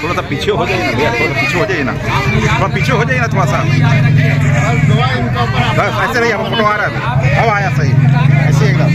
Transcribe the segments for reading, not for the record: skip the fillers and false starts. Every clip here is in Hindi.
थोड़ा सा पीछे हो जाइए ना भैया, थोड़ा पीछे हो जाइए ना, थोड़ा पीछे हो जाइए ना थोड़ा सा। बस ऐसे नहीं, अब फोटो आ रहा है, अब आया सही, ऐसे एकदम।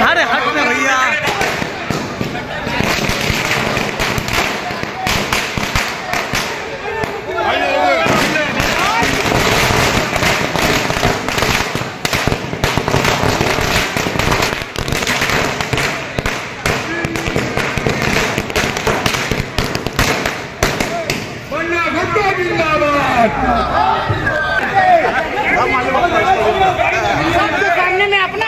अरे हट में भैया, सामने में अपना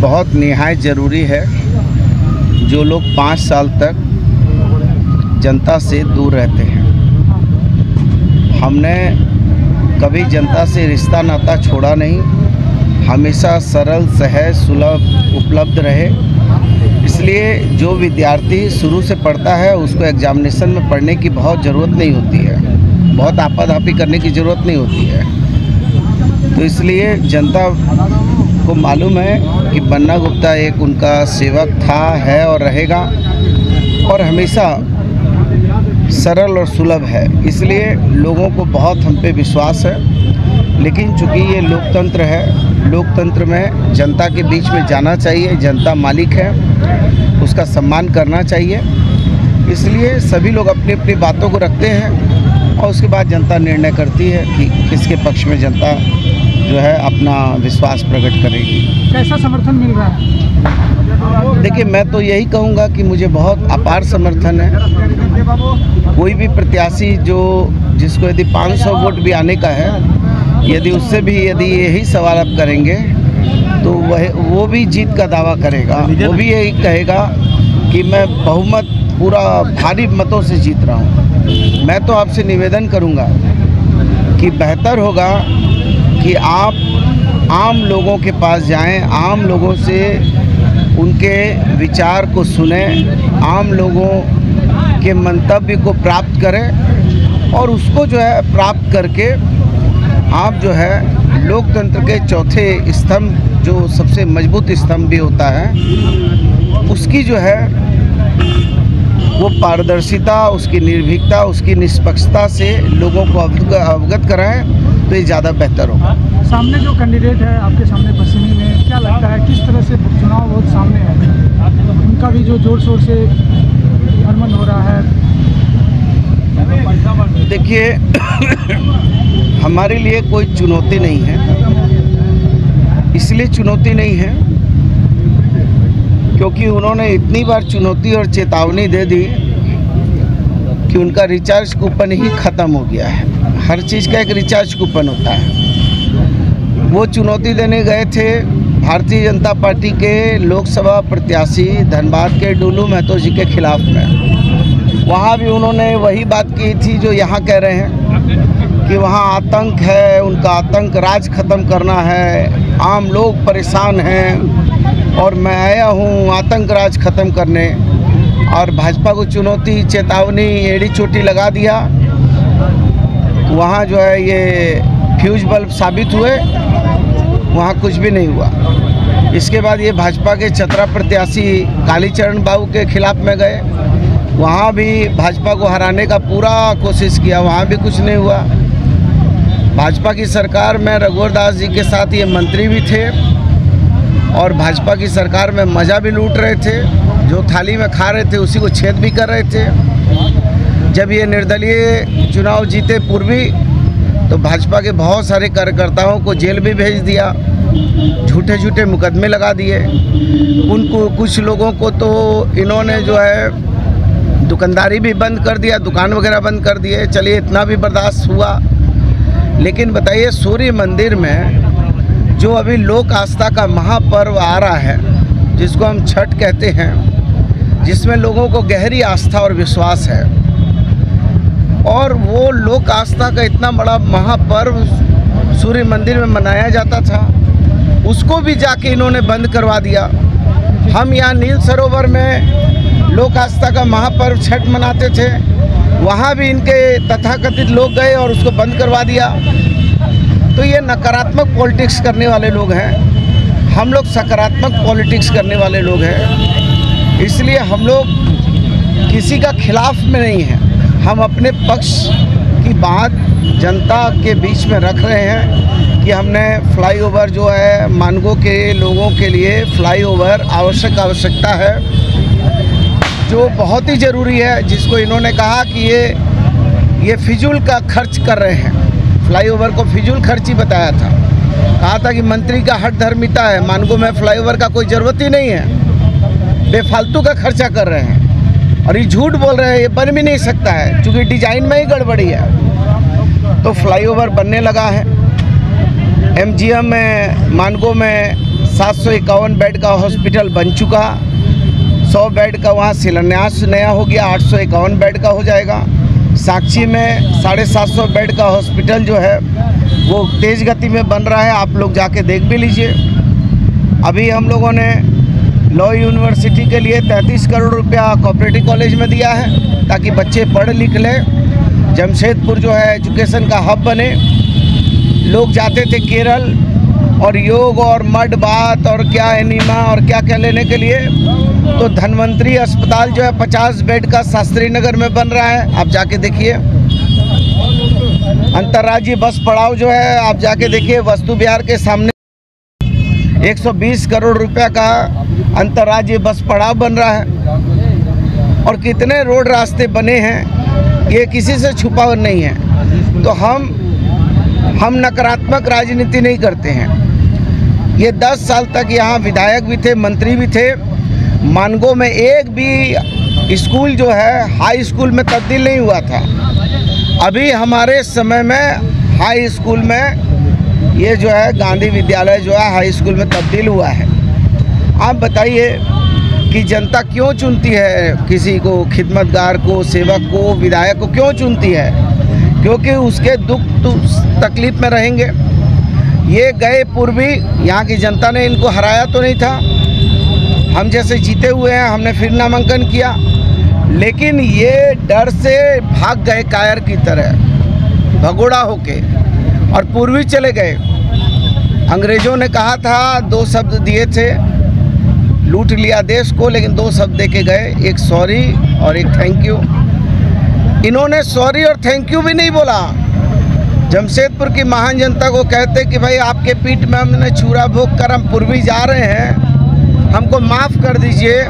बहुत निहायत ज़रूरी है। जो लोग 5 साल तक जनता से दूर रहते हैं, हमने कभी जनता से रिश्ता नाता छोड़ा नहीं, हमेशा सरल सहज सुलभ उपलब्ध रहे। इसलिए जो विद्यार्थी शुरू से पढ़ता है उसको एग्जामिनेशन में पढ़ने की बहुत ज़रूरत नहीं होती है, बहुत आपाधापी करने की ज़रूरत नहीं होती है। तो इसलिए जनता को मालूम है कि बन्ना गुप्ता एक उनका सेवक था, है और रहेगा, और हमेशा सरल और सुलभ है। इसलिए लोगों को बहुत हम पे विश्वास है। लेकिन चूँकि ये लोकतंत्र है, लोकतंत्र में जनता के बीच में जाना चाहिए, जनता मालिक है, उसका सम्मान करना चाहिए। इसलिए सभी लोग अपनी अपनी बातों को रखते हैं और उसके बाद जनता निर्णय करती है कि किसके पक्ष में जनता जो है अपना विश्वास प्रकट करेगी। कैसा समर्थन मिल रहा है? देखिए, मैं तो यही कहूँगा कि मुझे बहुत अपार समर्थन है। कोई भी प्रत्याशी जिसको यदि 500 वोट भी आने का है, यदि उससे भी यदि यही सवाल आप करेंगे तो वो भी जीत का दावा करेगा। वो भी यही कहेगा कि मैं बहुमत पूरा भारी मतों से जीत रहा हूँ। मैं तो आपसे निवेदन करूँगा कि बेहतर होगा कि आप आम लोगों के पास जाएं, आम लोगों से उनके विचार को सुनें, आम लोगों के मंतव्य को प्राप्त करें और उसको जो है प्राप्त करके आप जो है लोकतंत्र के चौथे स्तंभ, जो सबसे मजबूत स्तंभ भी होता है, उसकी जो है वो पारदर्शिता, उसकी निर्भीकता, उसकी निष्पक्षता से लोगों को अवगत कराएं तो ये ज़्यादा बेहतर होगा। सामने जो कैंडिडेट है आपके सामने पश्चिमी में, क्या लगता है किस तरह से चुनाव बहुत सामने है? उनका भी जो जोर शोर से हरमन हो रहा है। देखिए, हमारे लिए कोई चुनौती नहीं है। इसलिए चुनौती नहीं है क्योंकि उन्होंने इतनी बार चुनौती और चेतावनी दे दी कि उनका रिचार्ज कूपन ही ख़त्म हो गया है। हर चीज़ का एक रिचार्ज कूपन होता है। वो चुनौती देने गए थे भारतीय जनता पार्टी के लोकसभा प्रत्याशी धनबाद के डुलू महतो जी के खिलाफ में। वहाँ भी उन्होंने वही बात की थी जो यहाँ कह रहे हैं कि वहाँ आतंक है, उनका आतंक राज ख़त्म करना है, आम लोग परेशान हैं और मैं आया हूँ आतंक राज ख़त्म करने। और भाजपा को चुनौती, चेतावनी, एड़ी चोटी लगा दिया। वहाँ जो है ये फ्यूज बल्ब साबित हुए, वहाँ कुछ भी नहीं हुआ। इसके बाद ये भाजपा के चतरा प्रत्याशी कालीचरण बाबू के खिलाफ में गए, वहाँ भी भाजपा को हराने का पूरा कोशिश किया, वहाँ भी कुछ नहीं हुआ। भाजपा की सरकार में रघुवर दास जी के साथ ये मंत्री भी थे और भाजपा की सरकार में मज़ा भी लूट रहे थे, जो थाली में खा रहे थे उसी को छेद भी कर रहे थे। जब ये निर्दलीय चुनाव जीते पूर्वी तो भाजपा के बहुत सारे कार्यकर्ताओं को जेल भी भेज दिया, झूठे झूठे मुकदमे लगा दिए। उनको कुछ लोगों को तो इन्होंने जो है दुकानदारी भी बंद कर दिया, दुकान वगैरह बंद कर दिए। चलिए इतना भी बर्दाश्त हुआ, लेकिन बताइए सूर्य मंदिर में जो अभी लोक आस्था का महापर्व आ रहा है, जिसको हम छठ कहते हैं, जिसमें लोगों को गहरी आस्था और विश्वास है, और वो लोक आस्था का इतना बड़ा महापर्व सूर्य मंदिर में मनाया जाता था, उसको भी जाके इन्होंने बंद करवा दिया। हम यहाँ नील सरोवर में लोक आस्था का महापर्व छठ मनाते थे, वहाँ भी इनके तथाकथित लोग गए और उसको बंद करवा दिया। तो ये नकारात्मक पॉलिटिक्स करने वाले लोग हैं, हम लोग सकारात्मक पॉलिटिक्स करने वाले लोग हैं। इसलिए हम लोग किसी का खिलाफ में नहीं हैं, हम अपने पक्ष की बात जनता के बीच में रख रहे हैं कि हमने फ्लाईओवर जो है मानगो के लोगों के लिए फ्लाईओवर आवश्यकता है, जो बहुत ही ज़रूरी है, जिसको इन्होंने कहा कि ये फिजूल का खर्च कर रहे हैं। फ्लाईओवर को फिजूल खर्ची बताया था, कहा था कि मंत्री का हठ धर्मिता है, मानगो में फ्लाईओवर का कोई ज़रूरत ही नहीं है, बेफालतू का खर्चा कर रहे हैं। और ये झूठ बोल रहे हैं, ये बन भी नहीं सकता है क्योंकि डिजाइन में ही गड़बड़ी है। तो फ्लाईओवर बनने लगा है। एमजीएम में मानगो में 751 बेड का हॉस्पिटल बन चुका, 100 बेड का वहाँ शिलान्यास नया हो गया, 851 बेड का हो जाएगा। साक्षी में 750 बेड का हॉस्पिटल जो है वो तेज़ गति में बन रहा है, आप लोग जाके देख भी लीजिए। अभी हम लोगों ने लॉ यूनिवर्सिटी के लिए 33 करोड़ रुपया कोऑपरेटिव कॉलेज में दिया है ताकि बच्चे पढ़ लिख लें, जमशेदपुर जो है एजुकेशन का हब बने। लोग जाते थे केरल और योग और मड बात और क्या एनीमा और क्या क्या लेने के लिए, तो धन्वंतरी अस्पताल जो है 50 बेड का शास्त्री नगर में बन रहा है, आप जाके देखिए। अंतर्राज्यीय बस पड़ाव जो है आप जाके देखिए, वस्तु विहार के सामने 120 करोड़ रुपया का अंतर्राज्यीय बस पड़ाव बन रहा है। और कितने रोड रास्ते बने हैं, ये किसी से छुपा नहीं है। तो हम नकारात्मक राजनीति नहीं करते हैं। ये 10 साल तक यहाँ विधायक भी थे, मंत्री भी थे, मानगो में एक भी स्कूल जो है हाई स्कूल में तब्दील नहीं हुआ था। अभी हमारे समय में हाई स्कूल में ये जो है गांधी विद्यालय जो है हाई स्कूल में तब्दील हुआ है। आप बताइए कि जनता क्यों चुनती है किसी को, खिदमतगार को, सेवक को, विधायक को क्यों चुनती है? क्योंकि उसके दुख तकलीफ में रहेंगे। ये गए पूर्वी, यहाँ की जनता ने इनको हराया तो नहीं था, हम जैसे जीते हुए हैं, हमने फिर नामांकन किया, लेकिन ये डर से भाग गए कायर की तरह, भगोड़ा होके, और पूर्वी चले गए। अंग्रेज़ों ने कहा था, 2 शब्द दिए थे, लूट लिया देश को, लेकिन 2 शब्द दे के गए, एक सॉरी और एक थैंक यू। इन्होंने सॉरी और थैंक यू भी नहीं बोला। जमशेदपुर की महान जनता को कहते कि भाई आपके पीठ में हमने छुरा भोग कर हम पूर्वी जा रहे हैं, हमको माफ़ कर दीजिए,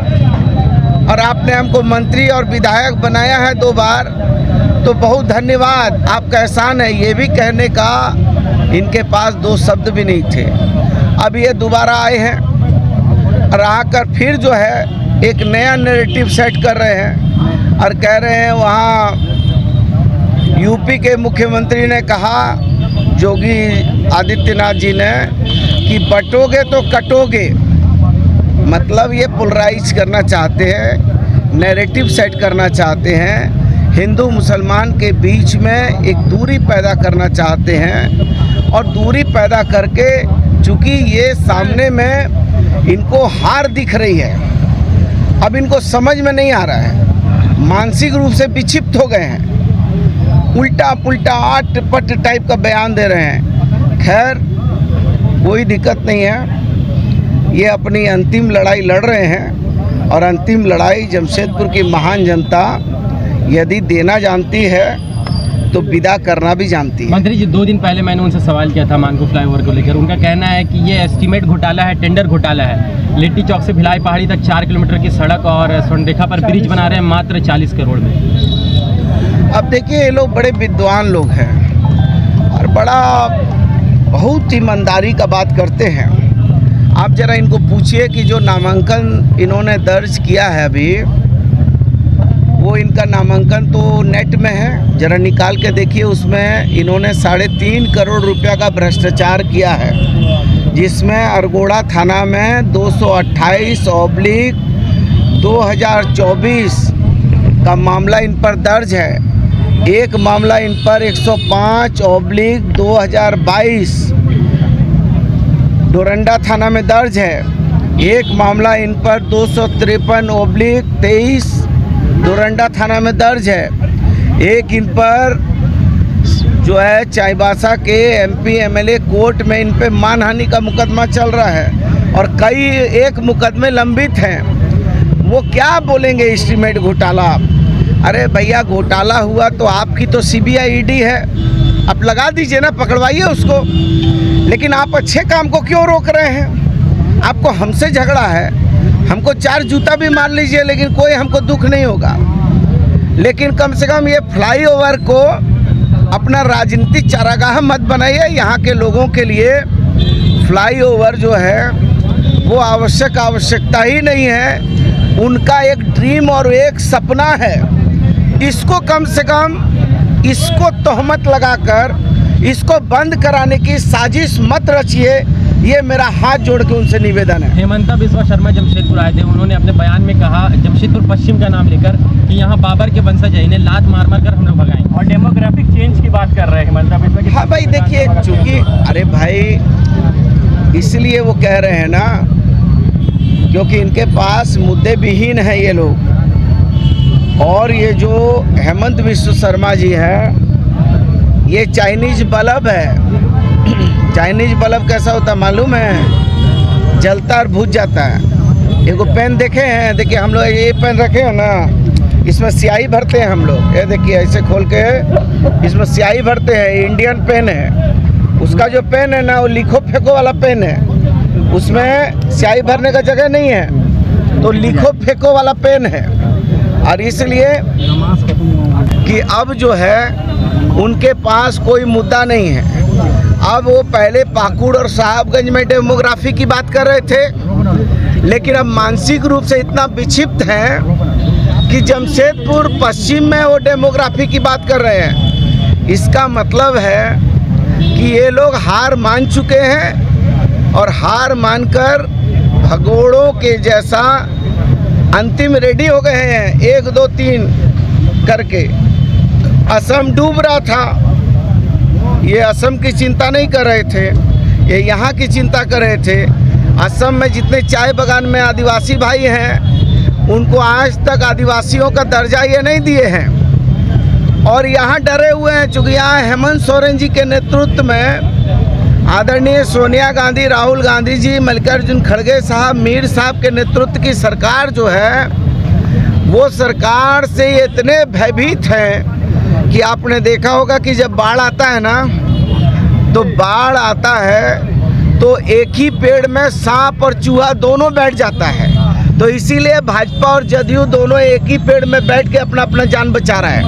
और आपने हमको मंत्री और विधायक बनाया है 2 बार, तो बहुत धन्यवाद, आपका एहसान है। ये भी कहने का इनके पास 2 शब्द भी नहीं थे। अब ये दोबारा आए हैं और आकर फिर जो है एक नया नैरेटिव सेट कर रहे हैं और कह रहे हैं, वहाँ यूपी के मुख्यमंत्री ने कहा, योगी आदित्यनाथ जी ने, कि बटोगे तो कटोगे। मतलब ये पोलराइज करना चाहते हैं, नैरेटिव सेट करना चाहते हैं, हिंदू मुसलमान के बीच में एक दूरी पैदा करना चाहते हैं। और दूरी पैदा करके, चूँकि ये सामने में इनको हार दिख रही है, अब इनको समझ में नहीं आ रहा है, मानसिक रूप से विक्षिप्त हो गए हैं, उल्टा पुल्टा आट पट टाइप का बयान दे रहे हैं। खैर कोई दिक्कत नहीं है, ये अपनी अंतिम लड़ाई लड़ रहे हैं और अंतिम लड़ाई जमशेदपुर की महान जनता यदि देना जानती है तो विदा करना भी जानती है। मंत्री जी, 2 दिन पहले मैंने उनसे सवाल किया था मानको फ्लाईओवर को लेकर। उनका कहना है कि ये एस्टीमेट घोटाला है, टेंडर घोटाला है। लिट्टी चौक से भिलाई पहाड़ी तक 4 किलोमीटर की सड़क और स्वर्णरेखा पर ब्रिज बना रहे हैं मात्र 40 करोड़ में। अब देखिए, ये लोग बड़े विद्वान लोग हैं और बहुत ईमानदारी का बात करते हैं। आप जरा इनको पूछिए कि जो नामांकन इन्होंने दर्ज किया है अभी, वो इनका नामांकन तो नेट में है, जरा निकाल के देखिए। उसमें इन्होंने 3.5 करोड़ रुपया का भ्रष्टाचार किया है, जिसमें अरगोड़ा थाना में 228/2024 का मामला इन पर दर्ज है। एक मामला इन पर 105/2022 डोरंडा थाना में दर्ज है। एक मामला इन पर 253/23 डोरंडा थाना में दर्ज है। एक इन पर जो है चाईबासा के MP MLA कोर्ट में इन पे मानहानि का मुकदमा चल रहा है और कई एक मुकदमे लंबित हैं। वो क्या बोलेंगे एस्टीमेट घोटाला? अरे भैया, घोटाला हुआ तो आपकी तो CBI ED है, आप लगा दीजिए ना, पकड़वाइए उसको। लेकिन आप अच्छे काम को क्यों रोक रहे हैं? आपको हमसे झगड़ा है, हमको 4 जूता भी मार लीजिए, लेकिन कोई हमको दुख नहीं होगा। लेकिन कम से कम ये फ्लाईओवर को अपना राजनीतिक चारागाह मत बनाइए। यहाँ के लोगों के लिए फ्लाईओवर जो है वो आवश्यकता ही नहीं है, उनका एक ड्रीम और एक सपना है। इसको कम से कम इसको तोहमत लगाकर इसको बंद कराने की साजिश मत रचिए, ये मेरा हाथ जोड़ के उनसे निवेदन है। हेमंता बिस्वा शर्मा जमशेदपुर आए थे, उन्होंने अपने बयान में कहा जमशेदपुर पश्चिम का नाम लेकर कि यहाँ बाबर के वंशज है, इन्हें लात मार मार कर हम लोग भगाएंगे। और डेमोग्राफिक चेंज की बात कर रहे हैं हेमंता बिस्वा की। हाँ भाई, देखिए, चूँकि अरे भाई इसलिए वो कह रहे हैं ना, क्योंकि इनके पास मुद्दे विहीन हैं ये लोग। और ये जो हेमंत बिस्वा शर्मा जी हैं, ये चाइनीज बल्ब है। चाइनीज बल्ब कैसा होता है मालूम है? जलता और बुझ जाता है। एगो पेन देखे हैं? देखिए, हम लोग ये पेन रखे हैं ना, इसमें स्याही भरते हैं हम लोग। ये देखिए, ऐसे खोल के इसमें स्याही भरते हैं। इंडियन पेन है। उसका जो पेन है ना, वो लिखो फेंको वाला पेन है, उसमें स्याही भरने का जगह नहीं है, तो लिखो फेंको वाला पेन है। और इसलिए कि अब जो है उनके पास कोई मुद्दा नहीं है। अब वो पहले पाकुड़ और साहबगंज में डेमोग्राफी की बात कर रहे थे, लेकिन अब मानसिक रूप से इतना विक्षिप्त हैं कि जमशेदपुर पश्चिम में वो डेमोग्राफी की बात कर रहे हैं। इसका मतलब है कि ये लोग हार मान चुके हैं और हार मानकर भगोड़ों के जैसा अंतिम रेडी हो गए हैं, 1 2 3 करके। असम डूब रहा था, ये असम की चिंता नहीं कर रहे थे, ये यहाँ की चिंता कर रहे थे। असम में जितने चाय बागान में आदिवासी भाई हैं, उनको आज तक आदिवासियों का दर्जा ये नहीं दिए हैं और यहाँ डरे हुए हैं। चूँकि यहाँ हेमंत सोरेन जी के नेतृत्व में आदरणीय सोनिया गांधी, राहुल गांधी जी, मल्लिकार्जुन खड़गे साहब, मीर साहब के नेतृत्व की सरकार जो है, वो सरकार से ये इतने भयभीत हैं कि आपने देखा होगा कि जब बाढ़ आता है ना, तो बाढ़ आता है तो एक ही पेड़ में सांप और चूहा दोनों बैठ जाता है। तो इसीलिए भाजपा और जदयू दोनों एक ही पेड़ में बैठ के अपना अपना जान बचा रहा है।